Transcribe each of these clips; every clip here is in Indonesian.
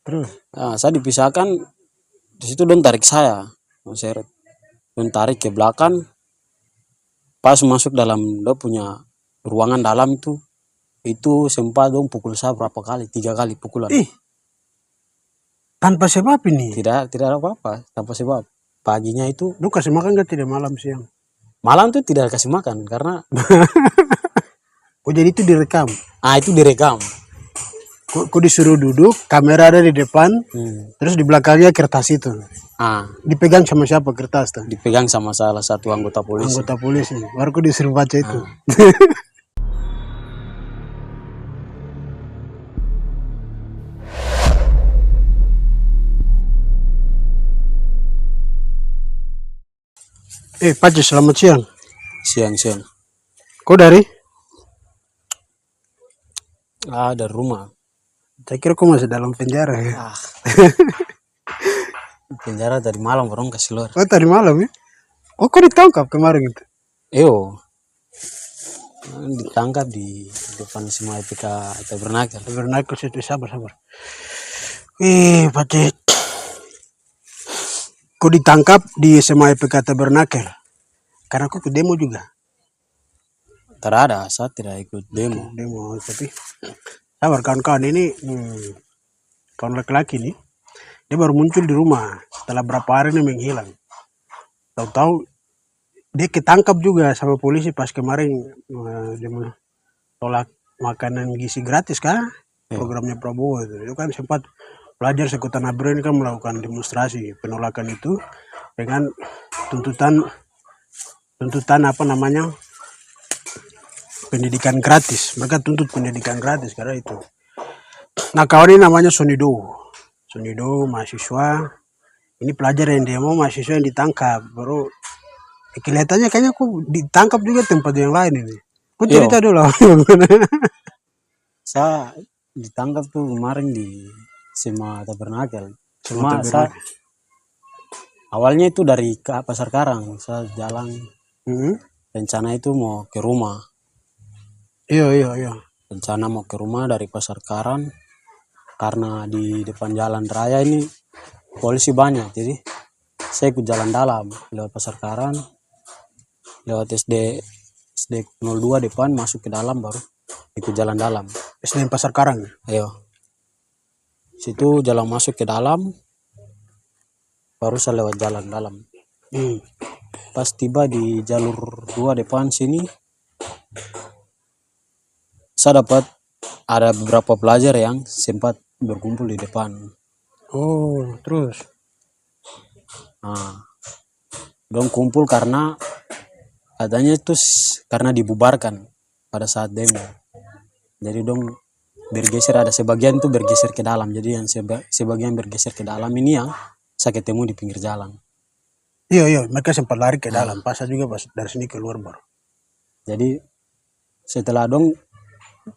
Terus? Saya dipisahkan, di situ dong tarik saya, seret, dong tarik ke belakang, pas masuk dalam do punya ruangan dalam itu sempat dong pukul saya berapa kali, 3 kali pukulan. Ih, tanpa sebab ini? Tidak ada apa-apa, tanpa sebab. Paginya itu, Lu kasih makan gak tidak malam siang? malam tuh tidak kasih makan, karena Oh jadi itu direkam? itu direkam. Kok disuruh duduk, kamera ada di depan, terus di belakangnya kertas itu. Dipegang sama siapa kertas tuh? Dipegang sama salah satu anggota polisi. Anggota polisi, baru kok disuruh baca itu. Pacu, selamat siang. Siang. Kau dari? Dari rumah. Saya kira kau masih dalam penjara ya. Penjara tadi malam orang kasih luar. Oh tadi malam ya? Oh kau ditangkap kemarin itu? Ditangkap di depan semua EPK Tabernakel. Tabernakel situ, sabar. Pacu. Kau ditangkap di SMA EPK Tabernakel karena kau ke demo juga? Tidak, saya tidak ikut demo. Tapi sabar kawan-kawan ini, kawan laki-laki nih, dia baru muncul di rumah setelah berapa hari ini menghilang. Tahu-tahu dia ketangkap juga sama polisi pas kemarin dia tolak makanan gizi gratis kan, programnya Prabowo itu kan sempat pelajar Sekota Nabire ini kan melakukan demonstrasi penolakan itu dengan tuntutan pendidikan gratis. Mereka tuntut pendidikan gratis karena itu. Nah kawan ini namanya Sonido mahasiswa. Ini pelajar yang demo, mahasiswa yang ditangkap. Baru kelihatannya kayaknya aku ditangkap juga tempat yang lain ini. Kau cerita dulu. Saya ditangkap tuh kemarin di SMA Tabernakel. Cuma saya awalnya itu dari Pasar Karang. Saya jalan rencana itu mau ke rumah. Iya. Rencana mau ke rumah dari Pasar Karang karena di depan jalan raya ini polisi banyak, jadi saya ikut jalan dalam lewat Pasar Karang, lewat SD 02 depan masuk ke dalam baru ikut jalan dalam. SD Pasar Karang. Situ jalan masuk ke dalam, baru saya lewat jalan dalam. Pas tiba di jalur 2 depan sini, saya dapat ada beberapa pelajar yang sempat berkumpul di depan. Oh, terus? Dong kumpul karena katanya itu karena dibubarkan pada saat demo. Jadi dong bergeser, ada sebagian tuh bergeser ke dalam. Jadi yang sebagian bergeser ke dalam ini yang saya ketemu di pinggir jalan. Iya, mereka sempat lari ke dalam. Pas juga pas dari sini keluar baru. Jadi setelah dong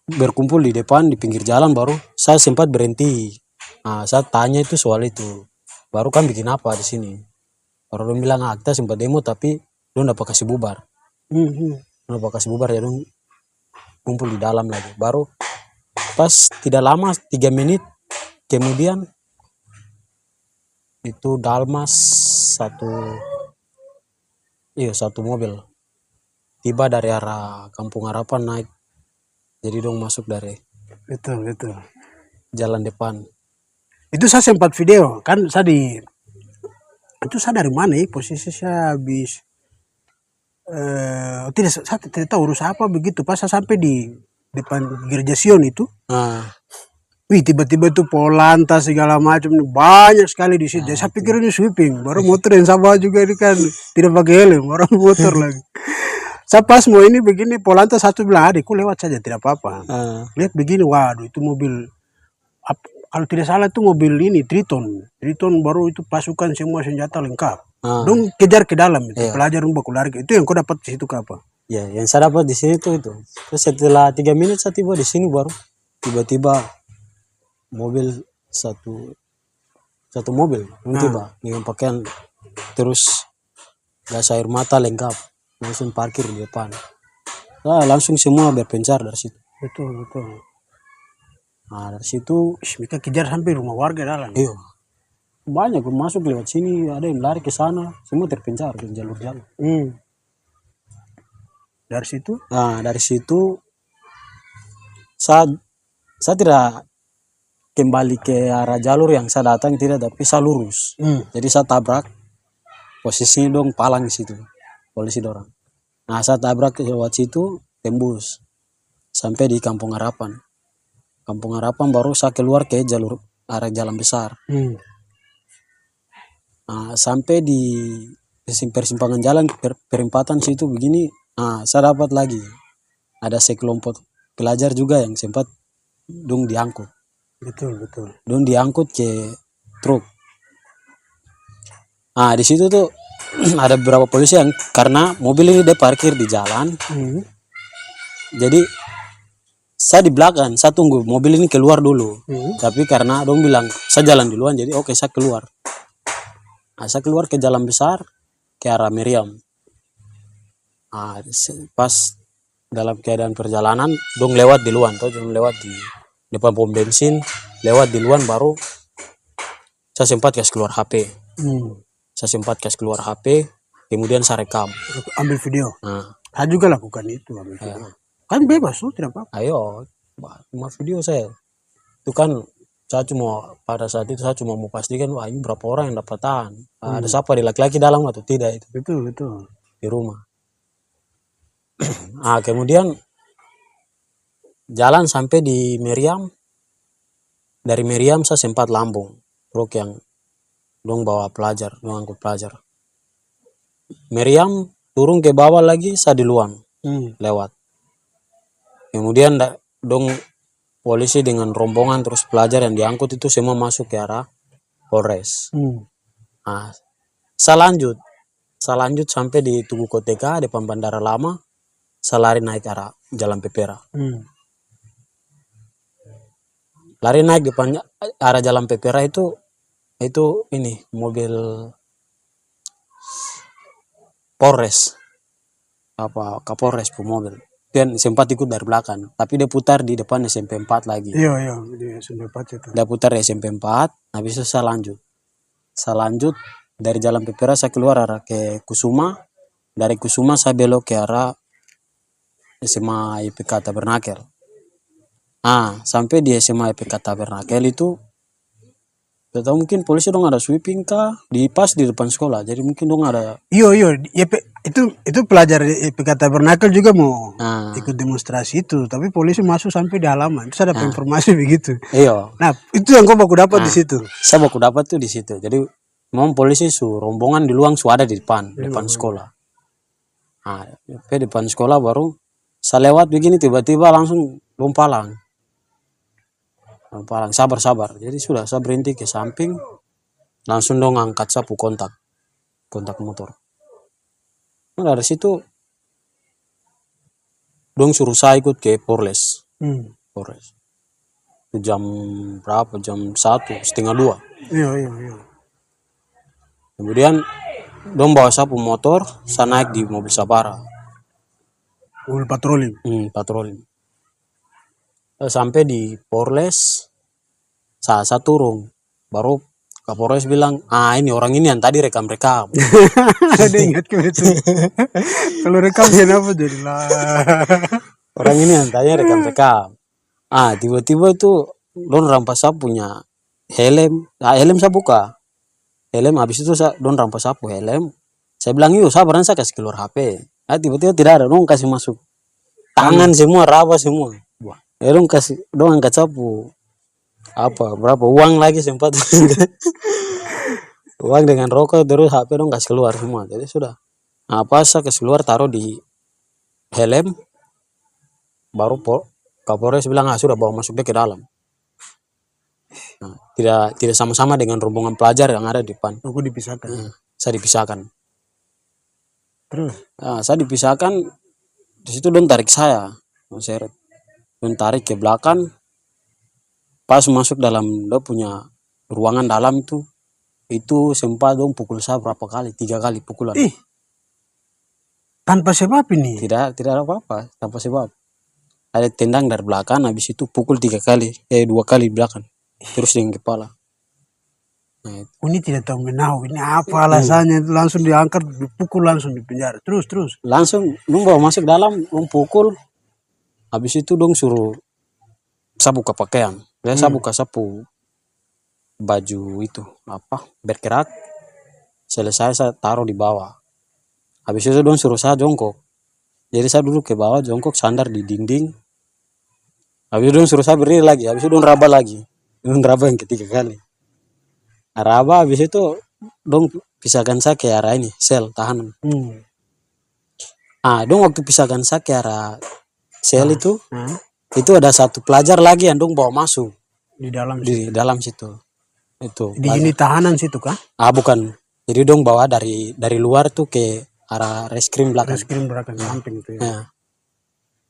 berkumpul di depan di pinggir jalan baru saya sempat berhenti. Saya tanya itu soal itu. Baru kan bikin apa di sini? Baru dong bilang kita sempat demo tapi dong dapat kasih bubar. Dapat kasih bubar ya dong kumpul di dalam lagi. Baru pas tidak lama 3 menit kemudian itu Dalmas satu mobil tiba dari arah Kampung Harapan naik. Jadi dong masuk dari betul jalan depan. Itu saya sempat video kan, itu saya dari mana ya posisi saya habis saya tidak tahu urus apa begitu. Pas saya sampai di depan gereja Sion itu, tiba-tiba itu Polantas segala macam banyak sekali di situ. Saya pikir ini sweeping, baru motor yang sama juga ini kan tidak pakai helm, orang motor lagi. Saya pas mau ini begini, Polantas satu bilang, adikku lewat saja tidak apa-apa. Lihat begini, waduh itu mobil, kalau tidak salah itu mobil ini Triton baru itu pasukan semua senjata lengkap. Dong kejar ke dalam itu, pelajar baku lari. Itu yang kau dapat di situ ke apa? Ya, yang saya dapat di sini itu. Terus setelah 3 menit saya tiba di sini baru tiba-tiba mobil satu mobil tiba dengan pakaian terus gas air mata lengkap langsung parkir di depan. Langsung semua berpencar dari situ. Betul. Nah dari situ, Mereka kejar sampai rumah warga dalam. iya banyak yang masuk lewat sini, ada yang lari ke sana, semua terpencar ke jalur-jalur. Dari situ, Nah dari situ saya tidak kembali ke arah jalur yang saya datang, tidak, tapi saya lurus. Jadi saya tabrak, posisinya dong palang di situ, polisi dorang. Nah saya tabrak lewat situ, tembus sampai di Kampung Harapan. Kampung Harapan baru saya keluar ke jalur arah jalan besar. Nah, sampai di persimpangan jalan perempatan situ begini, saya dapat lagi ada sekelompok pelajar juga yang sempat dong diangkut. betul. Dong diangkut ke truk. Nah di situ tuh ada beberapa polisi yang karena mobil ini dia parkir di jalan, jadi saya di belakang, saya tunggu mobil ini keluar dulu. Tapi karena dong bilang saya jalan duluan, jadi oke, saya keluar. Nah, saya keluar ke jalan besar ke arah Meriam. Pas dalam keadaan perjalanan, dong lewat duluan, dong lewat di depan pom bensin, lewat duluan baru saya sempat kasih keluar HP. Saya sempat kasih keluar HP, kemudian saya rekam. Ambil video. Nah, Saya juga lakukan itu, ambil video. Kan bebas tuh, tidak apa-apa. ayo, cuma video saya. Itu kan saya cuma pada saat itu saya cuma mau pastikan, wah ini berapa orang yang dapat tahan. Ada siapa di laki-laki dalam atau tidak itu Betul. di rumah. Kemudian jalan sampai di Meriam. Dari Meriam saya sempat lambung truk yang dong bawa pelajar, dong angkut pelajar. Meriam turun ke bawah lagi, saya duluan lewat. Kemudian dong polisi dengan rombongan terus pelajar yang diangkut itu semua masuk ke arah Polres. Saya lanjut sampai di Tugu Koteka depan Bandara Lama. Saya lari naik arah Jalan Pepera. Lari naik depan arah Jalan Pepera itu ini mobil Polres, Kapolres pun mobil. Dan sempat ikut dari belakang, tapi dia putar di depan SMP 4 lagi. Iya, di SMP 4 itu. Dia putar di SMP 4, habis itu saya lanjut. Dari Jalan Pepera saya keluar arah ke Kusuma. Dari Kusuma saya belok ke arah SMA IPK Tabernakel. Sampai di SMA IPK Tabernakel itu, atau mungkin polisi dong ada sweeping kah pas di depan sekolah, jadi mungkin dong ada. Iya, itu pelajar IPK Tabernakel juga mau ikut demonstrasi itu, tapi polisi masuk sampai di halaman. Itu saya dapat informasi begitu. Iya. Nah, itu yang kau baku dapat di situ. Saya baku dapat tuh di situ. Jadi memang polisi rombongan di luang ada di depan sekolah. Di depan sekolah baru saya lewat begini tiba-tiba langsung dong palang, sabar. Jadi sudah saya berhenti ke samping, langsung dong angkat sapu kontak motor. Nah, dari situ dong suruh saya ikut ke Polres. Jam berapa? Jam 1:30. Iya. Kemudian dong bawa sapu motor, saya naik di mobil Sabara. Mobil patroli. Patroli. Sampai di Polres, saya turun. Baru Kapolres bilang, ini orang ini yang tadi rekam. Ada ingat ke itu. Kalau rekam kenapa jadilah. Orang ini yang tadi rekam. Tiba-tiba itu don rampas saya punya helm. Helm saya buka. Helm habis itu don rampas sapu helm. Saya bilang, yuk sabaran saya kasih keluar HP. Tiba-tiba tidak ada, dong kasih masuk tangan semua, raba semua. Dong angkat sapu. Berapa uang lagi sempat. Uang dengan rokok terus HP dong kasih keluar semua. Jadi sudah. Pas saya kasih keluar taruh di helm. Baru Kapolres bilang, sudah bawa masuk ke dalam. Tidak sama-sama dengan rombongan pelajar yang ada di depan. Aku dipisahkan. Saya dipisahkan. Terus? Saya dipisahkan. Di situ don tarik saya. Don tarik ke belakang. Pas masuk dalam dia punya ruangan dalam itu sempat dong pukul saya berapa kali? 3 kali pukulan. Tanpa sebab ini? Tidak ada apa-apa, tanpa sebab. Ada tendang dari belakang, habis itu pukul 2 kali di belakang. Terus dengan kepala. Nah, itu. Ini tidak tahu menahu, ini apa alasannya, itu langsung diangkat, dipukul langsung di penjara. Terus. Langsung dong bawa masuk dalam, dong pukul. Habis itu dong suruh sapu ke pakaian. Dia sapu baju itu, berkerak. Selesai saya taruh di bawah. Habis itu dong suruh saya jongkok. Jadi saya duduk ke bawah, jongkok, sandar di dinding. Habis itu dong suruh saya berdiri lagi. Habis itu dong raba lagi. Dong raba yang ketiga kali. Raba habis itu dong pisahkan saya ke arah ini, sel tahanan. Dong waktu pisahkan saya ke arah sel itu ada satu pelajar lagi yang dong bawa masuk Di dalam dalam situ. Itu. Di ini tahanan situ kah? Bukan. Jadi dong bawa dari luar tuh ke arah reskrim belakang. Reskrim belakang samping itu ya.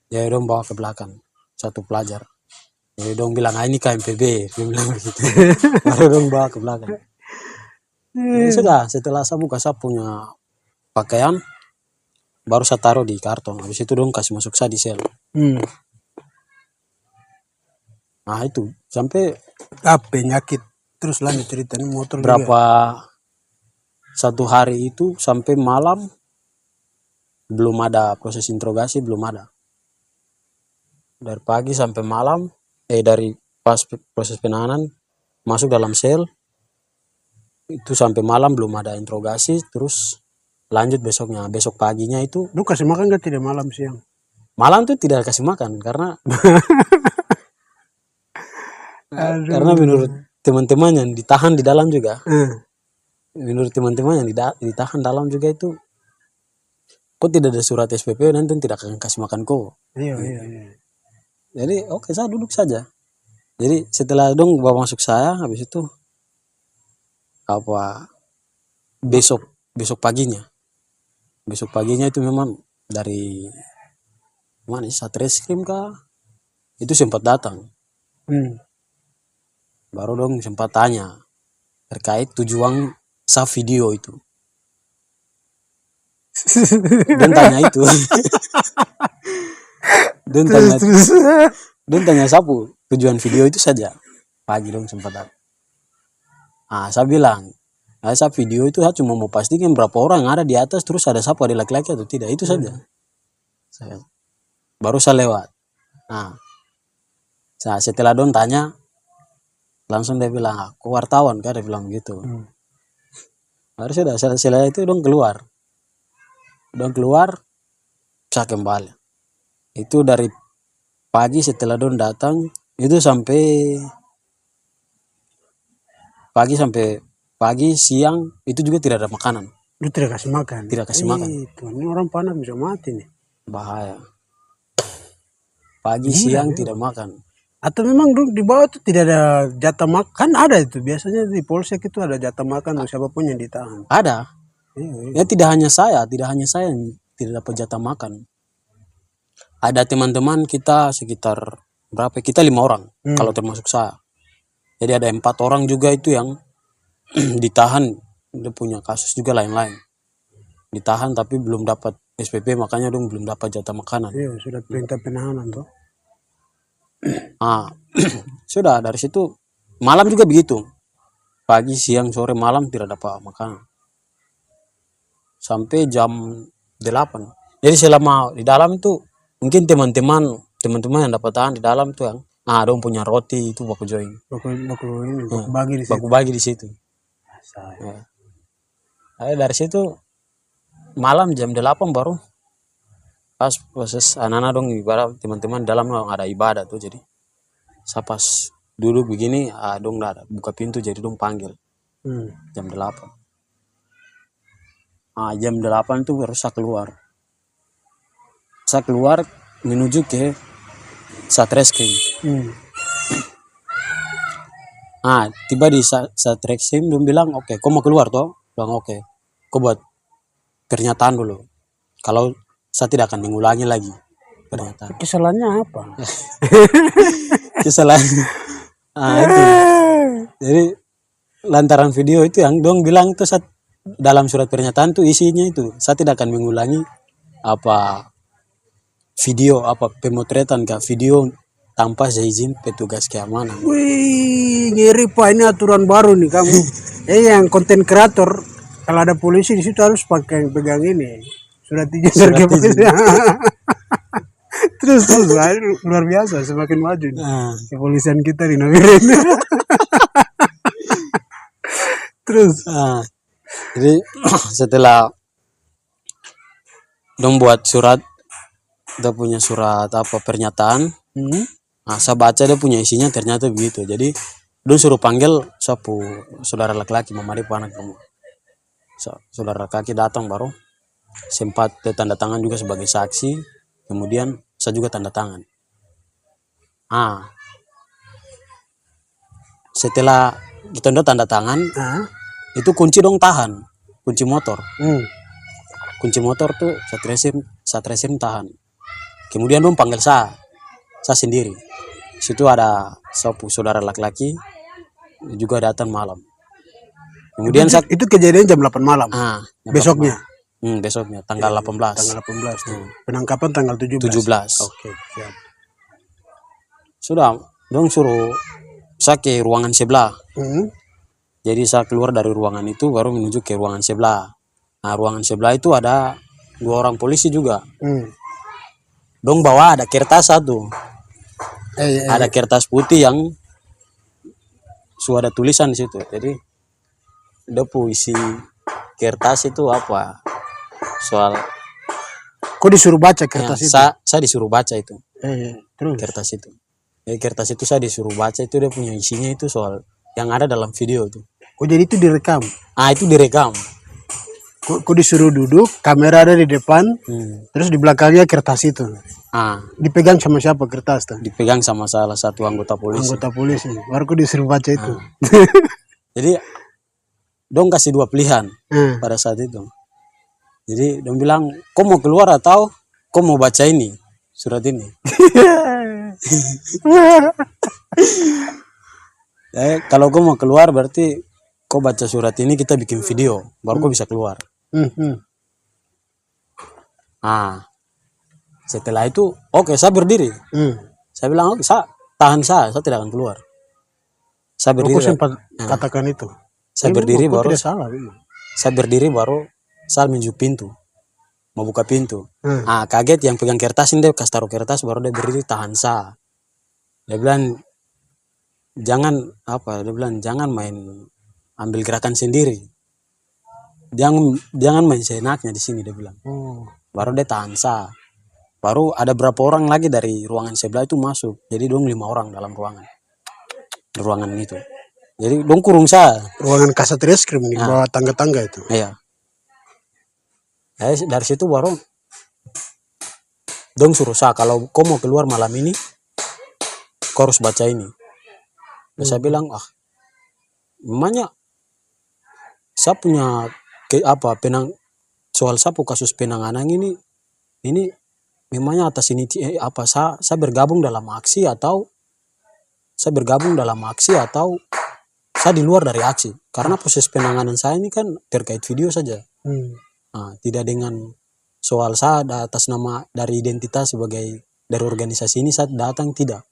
Jadi dong bawa ke belakang satu pelajar. Jadi dong bilang ini KMPB, dia bilang begitu. Baru dong bawa ke belakang. Jadi sudah, setelah saya buka saya punya pakaian, baru saya taruh di karton. Habis itu dong kasih masuk saya di sel. Nah itu sampai penyakit. Terus lanjut ceritanya motor berapa juga. Satu hari itu sampai malam belum ada proses interogasi, belum ada. Dari pagi sampai malam, dari pas proses penahanan masuk dalam sel itu sampai malam belum ada interogasi. Terus lanjut besoknya, besok paginya itu. Lu kasih makan gak tidak malam siang? Malam tuh tidak kasih makan karena karena menurut teman-teman yang ditahan di dalam juga. Menurut teman-teman yang ditahan dalam juga itu, kok tidak ada surat SPP nanti tidak akan kasih makan kok. Iya. Jadi oke, saya duduk saja. Jadi setelah dong bawa masuk saya, habis itu besok paginya itu memang dari mana Satreskrim kah itu sempat datang. Baru dong sempat tanya terkait tujuan sa video itu. Dan tanya itu. Dan tanya sapu tujuan video itu saja. Pagi dong sempat datang. Saya bilang, saya video itu saya cuma mau pastikan berapa orang ada di atas, terus ada sapu, ada laki-laki atau tidak, itu saja. Baru saya lewat. Setelah don tanya, langsung dia bilang, aku wartawan kan, dia bilang gitu. Baru sudah, setelah itu dong keluar, saya kembali. Itu dari pagi setelah don datang, itu sampai pagi, siang, itu juga tidak ada makanan. Lu tidak kasih makan? Tidak kasih makan. Ini orang panas bisa mati nih. Bahaya. Pagi, siang tidak makan. Atau memang di bawah itu tidak ada jatah makan? Kan ada itu, biasanya di polsek itu ada jatah makan untuk siapapun yang ditahan. Ada. Ya tidak hanya saya yang tidak dapat jatah makan. Ada teman-teman kita sekitar berapa? Kita 5 orang kalau termasuk saya. Jadi ada 4 orang juga itu yang ditahan, dia punya kasus juga lain-lain. Ditahan tapi belum dapat SPP, makanya dong belum dapat jatah makanan. Iya, sudah perintah penahanan tuh. Sudah dari situ malam juga begitu. Pagi, siang, sore, malam tidak dapat makanan. Sampai jam 8. Jadi selama di dalam itu mungkin teman-teman yang dapat tahan di dalam tuh yang dong punya roti itu baku join. Baku bagi di situ. Dari situ malam jam 8 baru pas proses anak-anak dong ibarat teman-teman dalam ada ibadah tuh, jadi saya pas duduk begini dong ada buka pintu, jadi dong panggil jam 8. Jam 8 tuh baru saya keluar menuju ke Satreskrim. Tiba di Satreskrim dong bilang oke, kau mau keluar toh? Bilang oke, kau buat pernyataan dulu. Kalau saya tidak akan mengulangi lagi pernyataan. Kesalahannya apa? Kesalahan itu. Jadi lantaran video itu yang dong bilang tuh dalam surat pernyataan tuh isinya itu saya tidak akan mengulangi video apa pemotretan kah video tanpa seizin petugas keamanan. Wih, ngeri Pak, ini aturan baru nih kamu. Yang konten kreator kalau ada polisi di situ harus pakai pegang ini surat izin dari Surat izin. kepolisian. terus Wah, ini luar biasa semakin maju nih. Nah, Kepolisian kita di Nawiren. Terus jadi setelah dong buat surat, kita punya surat apa pernyataan. Nah, saya baca dia punya isinya ternyata begitu. Jadi dong suruh panggil sapu saudara laki-laki memari anak kamu. Saudara laki datang baru sempat dia tanda tangan juga sebagai saksi. Kemudian saya juga tanda tangan. Setelah kita udah tanda tangan, itu kunci dong tahan, kunci motor. Kunci motor tuh Satreskrim tahan. Kemudian dong panggil saya sendiri. Situ ada sapu saudara laki-laki juga datang malam. Kemudian itu kejadian jam 8 malam. Besoknya. Besoknya tanggal 18. Tanggal 18. Penangkapan tanggal 17. Oke, siap. Sudah, dong suruh saya ke ruangan sebelah. Jadi saya keluar dari ruangan itu baru menuju ke ruangan sebelah. Nah, ruangan sebelah itu ada 2 orang polisi juga. Dong bawa ada kertas satu. Ada kertas putih yang sudah ada tulisan di situ. Jadi dia isi kertas itu apa? Soal kok disuruh baca kertas itu? Saya disuruh baca itu. Terus kertas itu. Kertas itu saya disuruh baca itu dia punya isinya itu soal yang ada dalam video itu. Oh, jadi itu direkam? Itu direkam. Kok disuruh duduk, kamera ada di depan, terus di belakangnya kertas itu. Dipegang sama siapa kertas tuh? Dipegang sama salah satu anggota polisi. Anggota polisi. Baru kok disuruh baca itu. Jadi dong kasih 2 pilihan pada saat itu. Jadi dong bilang, kau mau keluar atau kau mau baca ini surat ini? Kalau kau mau keluar berarti kau baca surat ini, kita bikin video baru kau bisa keluar. Setelah itu oke, saya berdiri. Saya bilang oke, saya tahan, saya tidak akan keluar. Saya berdiri. Kau sempat katakan itu. Saya berdiri baru. Salah, saya berdiri baru saya menuju pintu, mau buka pintu. Kaget yang pegang kertas ini, dia kasih taruh kertas baru dia berdiri tahan saya. Dia bilang jangan main ambil gerakan sendiri. Jangan main seenaknya di sini, dia bilang. Baru dia tahan saya. Baru ada berapa orang lagi dari ruangan sebelah itu masuk. Jadi dong 5 orang dalam ruangan. Ruangan itu. Jadi dong kurung saya. Ruangan Kasatreskrim di bawah tangga-tangga itu. Iya. Dari situ baru dong suruh saya, kalau kau mau keluar malam ini kau harus baca ini. Saya bilang memangnya saya punya soal sapu kasus penanganan ini memangnya atas ini saya bergabung dalam aksi atau saya di luar dari aksi, karena proses penanganan saya ini kan terkait video saja. Tidak dengan soal saya atas nama dari identitas sebagai dari organisasi ini saya datang, tidak.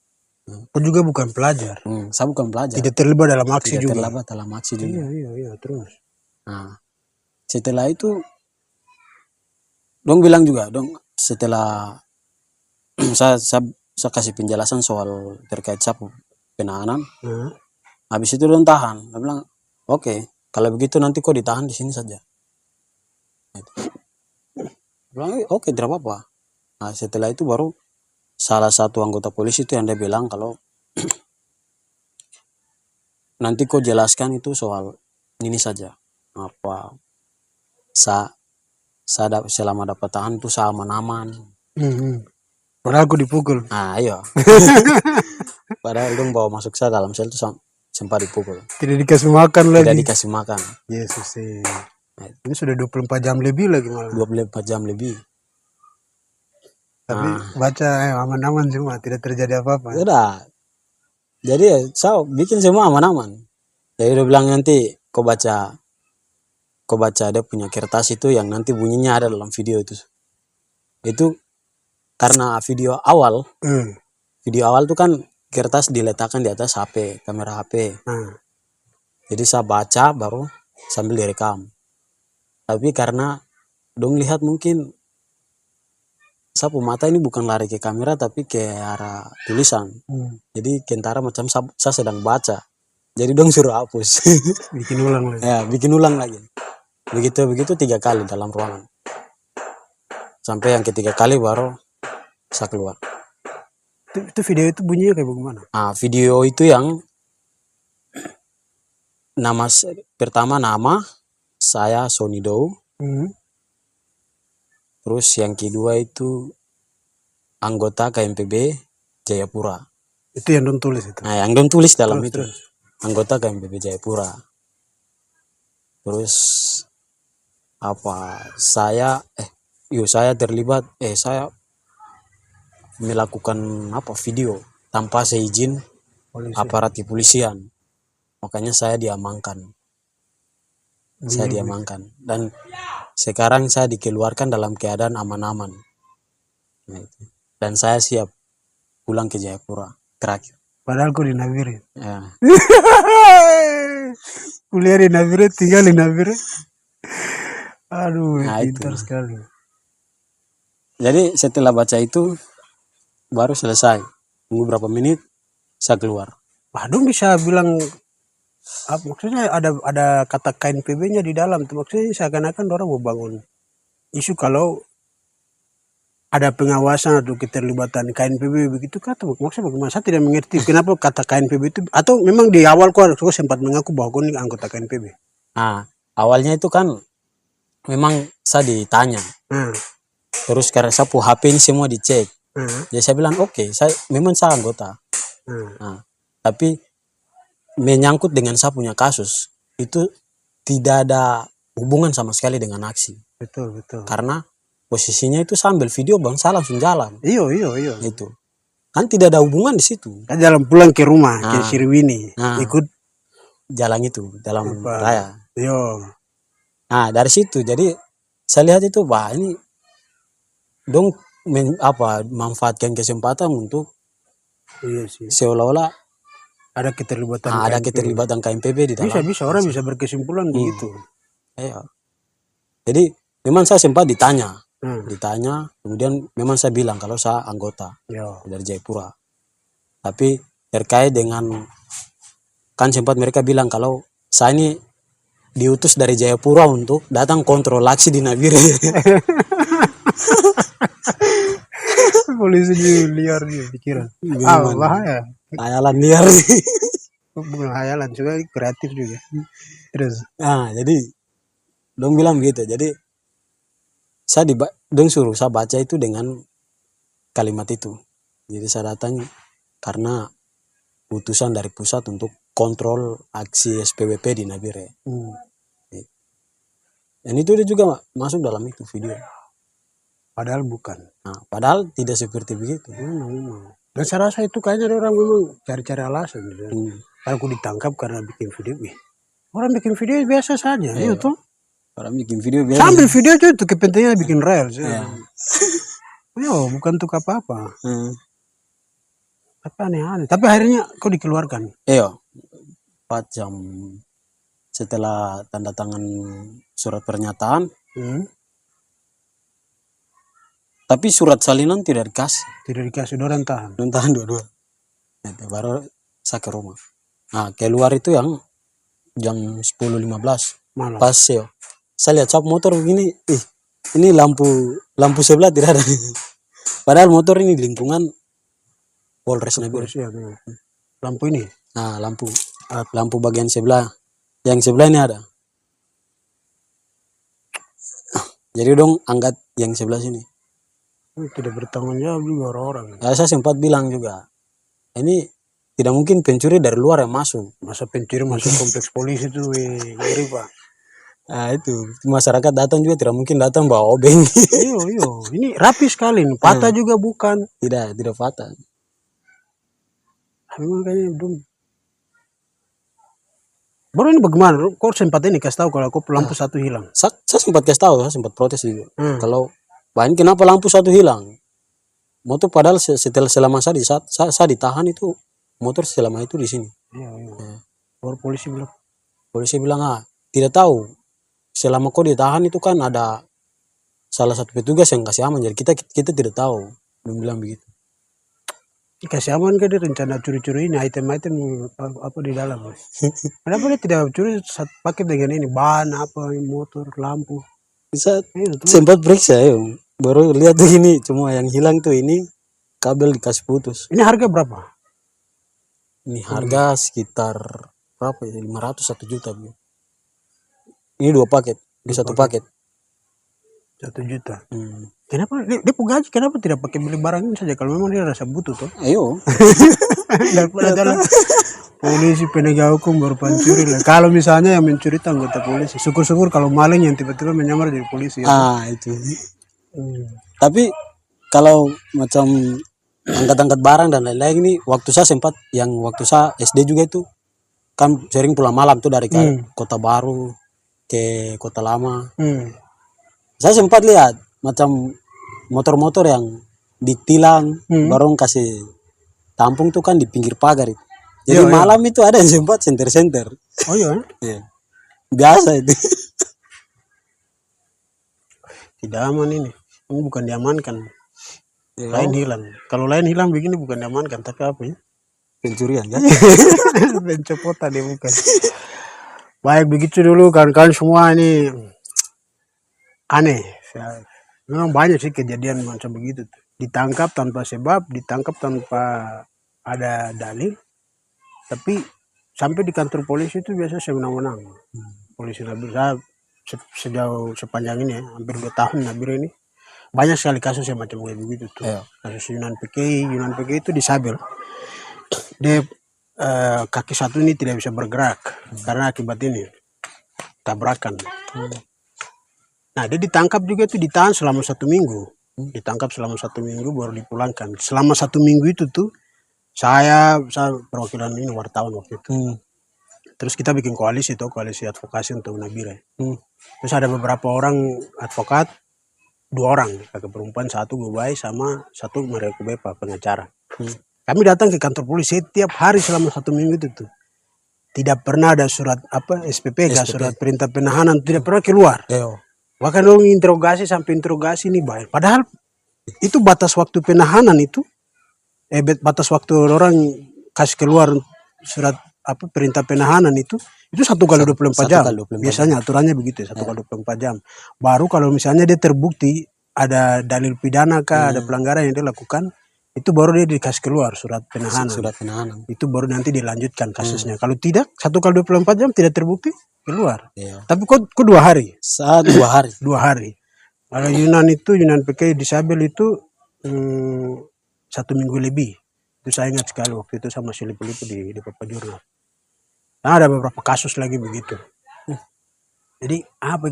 Kau juga bukan pelajar. Saya bukan pelajar. Tidak terlibat dalam aksi juga. Terlibat dalam aksi juga. Iya, terus. Setelah itu dong bilang juga, setelah saya kasih penjelasan soal terkait sapu penanganan. Habis itu dong tahan. Dia bilang, oke, kalau begitu nanti kau ditahan di sini saja. Bilang, oke, tidak apa-apa. Setelah itu baru salah satu anggota polisi itu yang dia bilang kalau nanti kau jelaskan itu soal ini saja. Selama dapat tahan itu saya aman-aman. Padahal aku dipukul. Iya. Padahal dong bawa masuk saya dalam sel itu sempat dipukul. Tidak dikasih makan lagi. Tidak dikasih makan. Yesus sih. Ini sudah 24 jam lebih lagi malah. 24 jam lebih. Tapi baca aman-aman semua, tidak terjadi apa-apa. Sudah. Jadi saya bikin semua aman-aman. Jadi dia bilang nanti kau baca dia punya kertas itu yang nanti bunyinya ada dalam video itu. Itu karena video awal tuh kan kertas diletakkan di atas HP, kamera HP. Jadi saya baca baru sambil direkam. Tapi karena dong lihat mungkin saya mata ini bukan lari ke kamera tapi ke arah tulisan. Jadi kentara macam saya sedang baca. Jadi dong suruh hapus. Bikin ulang lagi. Ya, bikin ulang lagi. Begitu 3 kali dalam ruangan. Sampai yang ketiga kali baru saya keluar. Itu video itu bunyinya kayak bagaimana? Video itu yang pertama nama saya Sony Dow. Terus yang kedua itu anggota KMPB Jayapura. Itu yang dong tulis itu. Nah, yang dong tulis dalam itu. Anggota KMPB Jayapura. Terus saya terlibat saya melakukan video tanpa seizin aparat kepolisian. Makanya saya diamankan. Dan sekarang saya dikeluarkan dalam keadaan aman-aman. Dan saya siap pulang ke Jayapura terakhir. Padahal kau di Nabire. Ya. Kuliah di Nabire, tinggal di Nabire. Aduh, pintar sekali. Jadi setelah baca itu baru selesai. Tunggu berapa menit saya keluar. Dong bisa bilang maksudnya ada kata KNPB-nya di dalam. Maksudnya seakan-akan orang mau bangun isu kalau ada pengawasan atau keterlibatan KNPB begitu kata. Maksudnya bagaimana? Saya tidak mengerti kenapa kata KNPB itu, atau memang di awal kau sempat mengaku bahwa kau ini anggota KNPB. Awalnya itu kan memang saya ditanya. Terus karena saya HP ini semua dicek. Jadi saya bilang oke, saya anggota. Tapi menyangkut dengan saya punya kasus itu tidak ada hubungan sama sekali dengan aksi. Betul. Karena posisinya itu sambil video bang, saya langsung jalan. Iya. Itu kan tidak ada hubungan di situ. Kan jalan pulang ke rumah ke Sirwini, ikut jalan itu dalam raya. Iya. Dari situ jadi saya lihat itu ini dong manfaatkan kesempatan untuk seolah-olah ada keterlibatan KMPB di dalam. Bisa orang bisa berkesimpulan begitu. Iya. Jadi memang saya sempat ditanya, kemudian memang saya bilang kalau saya anggota dari Jayapura. Tapi terkait dengan kan sempat mereka bilang kalau saya ini diutus dari Jayapura untuk datang kontrol aksi di Nabire. Polisi liar dia pikiran. Bahaya. Hayalan liar. Bukan hayalan, juga kreatif juga. Terus. Jadi dong bilang begitu. Jadi dong suruh saya baca itu dengan kalimat itu. Jadi saya datang karena utusan dari pusat untuk kontrol aksi SPWP di Nabire. Dan itu dia juga masuk dalam itu video. Padahal bukan. Padahal tidak seperti begitu. Dan saya rasa itu kayaknya orang memang cari-cari alasan. Kalau aku ditangkap karena bikin video, orang bikin video biasa saja, itu. Orang bikin video biasa. Sambil video itu kepentingannya bikin reels. Bukan untuk apa-apa. Tapi aneh-aneh. Tapi akhirnya kau dikeluarkan. Iya. 4 jam setelah tanda tangan surat pernyataan. Tapi surat salinan tidak dikasih. Tidak dikasih, orang tahan. Orang tahan dua-dua. Baru saya ke rumah. Keluar itu yang jam 10.15 malam. Pas saya lihat cap motor begini, ini lampu sebelah tidak ada. Padahal motor ini lingkungan Polres Nabire. Lampu ini? Lampu bagian sebelah. Yang sebelah ini ada. Jadi dong angkat yang sebelah sini. Tidak bertanggung jawab juga orang-orang. Saya sempat bilang juga, ini tidak mungkin pencuri dari luar yang masuk. Masa pencuri masuk kompleks polisi itu ngeri pak. Itu masyarakat datang juga tidak mungkin datang bawa obeng. Iya. Ini rapi sekali, patah juga bukan. Tidak patah. Memang kayaknya belum. Baru ini bagaimana? Kau sempat ini kasih tahu kalau kau lampu satu hilang. Saya sempat kasih tahu, saya sempat protes juga. Kalau ini kenapa lampu satu hilang? motor padahal setelah selama saya ditahan itu motor selama itu di sini. Iya, iya. Baru polisi bilang tidak tahu selama kau ditahan itu kan ada salah satu petugas yang kasih aman, jadi kita tidak tahu. Dia bilang begitu. Kasih aman kan dia rencana curi-curi ini item-item apa di dalam. Kenapa dia tidak curi pakai dengan ini ban apa motor lampu? Bisa sempat periksa ya, baru lihat tuh ini cuma yang hilang tuh ini kabel dikasih putus. Ini harga berapa? Ini harga sekitar berapa ya? 500 1 juta. Ini 2 paket, di 1 paket. 1 juta. Kenapa dia gaji kenapa tidak pakai beli barang ini saja kalau memang dia rasa butuh tuh? Ayo. Daripada jalan polisi penegak hukum baru pencuri lah. Kalau misalnya yang mencuri itu anggota polisi, syukur-syukur kalau maling yang tiba-tiba menyamar jadi polisi. Ya. Itu. Tapi kalau macam angkat-angkat barang dan lain-lain ini waktu saya sempat yang waktu saya SD juga itu kan sering pulang malam tuh dari Kota Baru ke Kota Lama. Saya sempat lihat macam motor-motor yang ditilang baru kasih tampung tuh kan di pinggir pagar itu. Jadi malam itu ada yang sempat senter-senter. Oh iya? Iya. Biasa itu. Tidak aman ini. Ini bukan diamankan. Lain hilang. Kalau lain hilang begini bukan diamankan, tapi apa ya? Pencurian kan? Pencopotan dia bukan. Baik begitu dulu kawan-kawan semua ini aneh. Memang banyak sih kejadian macam begitu. Ditangkap tanpa sebab, ditangkap tanpa ada dalil. Tapi sampai di kantor polisi itu biasa semenang-menang. Polisi Nabir, saya sejauh sepanjang ini ya, hampir 2 tahun Nabir ini. Banyak sekali kasus yang macam kayak begitu tuh. Kasus Yunan PKI itu disabel. Dia kaki satu ini tidak bisa bergerak karena akibat ini tabrakan. Nah dia ditangkap juga itu ditahan selama 1 minggu. Ditangkap selama 1 minggu baru dipulangkan. Selama 1 minggu itu tuh saya perwakilan ini wartawan waktu itu. Terus kita bikin koalisi advokasi untuk Nabire. Terus ada beberapa orang advokat, 2 orang kakak perempuan, 1 Gubai sama 1 Maria Kubepa pengacara. Kami datang ke kantor polisi setiap hari selama 1 minggu itu tuh. Tidak pernah ada surat SPP, surat perintah penahanan, tidak pernah keluar. Bahkan dong interogasi sampai interogasi ini bayar. Padahal itu batas waktu penahanan itu, batas waktu orang kasih keluar surat perintah penahanan itu 1 kali 24 jam. Biasanya aturannya begitu, 1 kali 24 jam. Baru kalau misalnya dia terbukti ada dalil pidana kah, ada pelanggaran yang dia lakukan, itu baru dia dikasih keluar surat penahanan. Itu baru nanti dilanjutkan kasusnya. Kalau tidak 1 kali 24 jam tidak terbukti keluar. Tapi kok 2 hari? 2 hari. 2 hari. Kalau Yunan PKI disabel itu 1 minggu lebih. Itu saya ingat sekali waktu itu sama si Lipu-Lipu di Papa Jurnal. Nah ada beberapa kasus lagi begitu. Jadi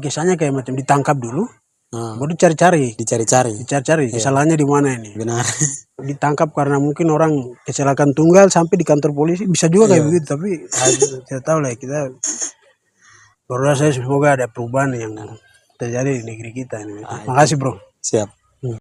kisahnya kayak macam ditangkap dulu, baru dicari-cari. Kesalahannya di mana ini? Benar. Ditangkap karena mungkin orang kecelakaan tunggal sampai di kantor polisi, bisa juga kayak begitu. Tapi saya tahu lah kita berdoa saya semoga ada perubahan yang terjadi di negeri kita ini. Makasih bro. Siap.